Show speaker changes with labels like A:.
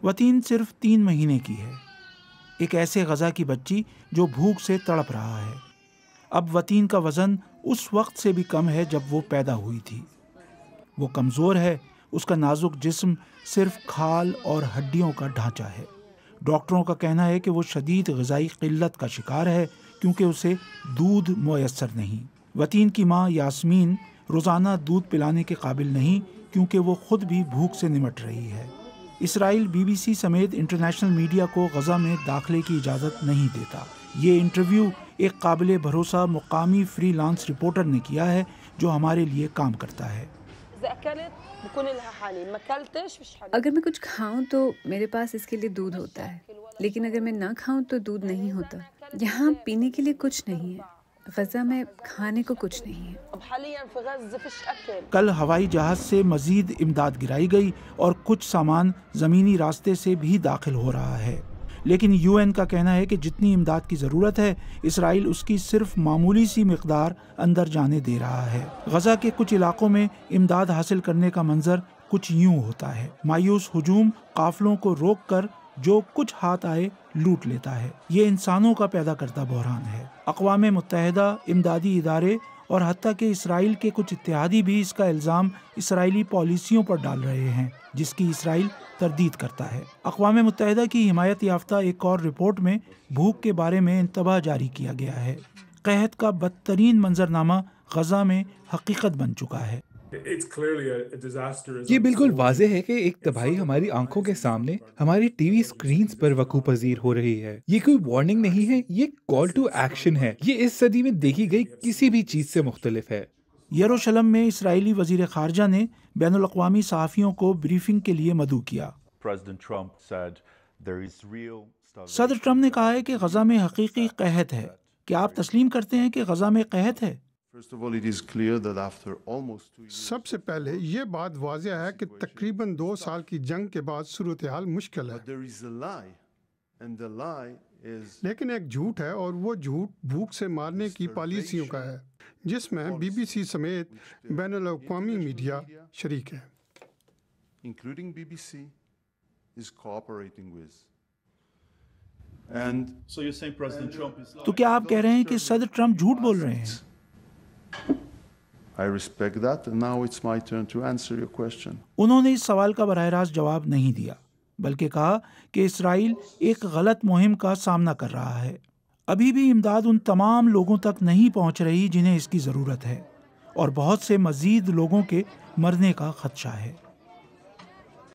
A: وطین صرف 3 مہینے کی ہے، ایک ایسے غزہ کی بچی جو بھوک سے تڑپ رہا ہے۔ اب وطین کا وزن اس وقت سے بھی کم ہے جب وہ پیدا ہوئی تھی۔ وہ کمزور ہے، اس کا نازک جسم صرف کھال اور ہڈیوں کا ڈھانچہ ہے۔ ڈاکٹروں کا کہنا ہے کہ وہ شدید غذائی قلت کا شکار ہے کیونکہ اسے دودھ میسر نہیں۔ وطین کی ماں یاسمین روزانہ دودھ پلانے کے قابل نہیں کیونکہ وہ خود بھی بھوک سے نمٹ رہی ہے۔ اسرائیل BBC سمیت انٹرنیشنل میڈیا کو غزہ میں داخلے کی اجازت نہیں دیتا۔ یہ انٹرویو ایک قابل بھروسہ مقامی فری لانس رپورٹر نے کیا ہے جو ہمارے لیے کام کرتا ہے۔
B: اگر میں کچھ کھاؤں تو میرے پاس اس کے لیے دودھ ہوتا ہے، لیکن اگر میں نہ کھاؤں تو دودھ نہیں ہوتا۔ یہاں پینے کے لیے کچھ نہیں ہے، غزہ میں کھانے کو کچھ نہیں ہے۔
A: کل ہوائی جہاز سے مزید امداد گرائی گئی اور کچھ سامان زمینی راستے سے بھی داخل ہو رہا ہے، لیکن UN کا کہنا ہے کہ جتنی امداد کی ضرورت ہے اسرائیل اس کی صرف معمولی سی مقدار اندر جانے دے رہا ہے۔ غزہ کے کچھ علاقوں میں امداد حاصل کرنے کا منظر کچھ یوں ہوتا ہے۔ مایوس ہجوم قافلوں کو روک کر جو کچھ ہاتھ آئے لوٹ لیتا ہے۔ یہ انسانوں کا پیدا کردہ بحران ہے۔ اقوام متحدہ، امدادی ادارے اور حتیٰ کہ اسرائیل کے کچھ اتحادی بھی اس کا الزام اسرائیلی پالیسیوں پر ڈال رہے ہیں جس کی اسرائیل تردید کرتا ہے۔ اقوام متحدہ کی حمایت یافتہ ایک اور رپورٹ میں بھوک کے بارے میں انتباہ جاری کیا گیا ہے۔ قحط کا بدترین منظرنامہ غزہ میں حقیقت بن چکا ہے۔
C: یہ بالکل واضح ہے کہ ایک تباہی ہماری آنکھوں کے سامنے ہماری ٹی وی اسکرینز پر وقوع پذیر ہو رہی ہے۔ یہ کوئی وارننگ نہیں ہے، یہ کال ٹو ایکشن ہے۔ یہ اس صدی میں دیکھی گئی کسی بھی چیز سے مختلف ہے۔
A: یروشلم میں اسرائیلی وزیر خارجہ نے بین الاقوامی صحافیوں کو بریفنگ کے لیے مدعو کیا۔ صدر ٹرمپ نے کہا ہے کہ غزہ میں حقیقی قحط ہے۔ کیا آپ تسلیم کرتے ہیں کہ غزہ میں قحط ہے؟
D: سب سے پہلے یہ بات واضح ہے کہ تقریباً 2 سال کی جنگ کے بعد صورتحال مشکل ہے، لیکن ایک جھوٹ ہے اور وہ جھوٹ بھوک سے مارنے کی پالیسیوں کا ہے جس میں BBC سمیت بین الاقوامی میڈیا شریک ہے۔
A: تو کیا آپ کہہ رہے ہیں کہ صدر ٹرمپ جھوٹ بول رہے ہیں؟ انہوں نے اس سوال کا براہ راست جواب نہیں دیا، بلکہ کہا کہ اسرائیل ایک غلط مہم کا سامنا کر رہا ہے۔ ابھی بھی امداد ان تمام لوگوں تک نہیں پہنچ رہی جنہیں اس کی ضرورت ہے، اور بہت سے مزید لوگوں کے مرنے کا خدشہ ہے۔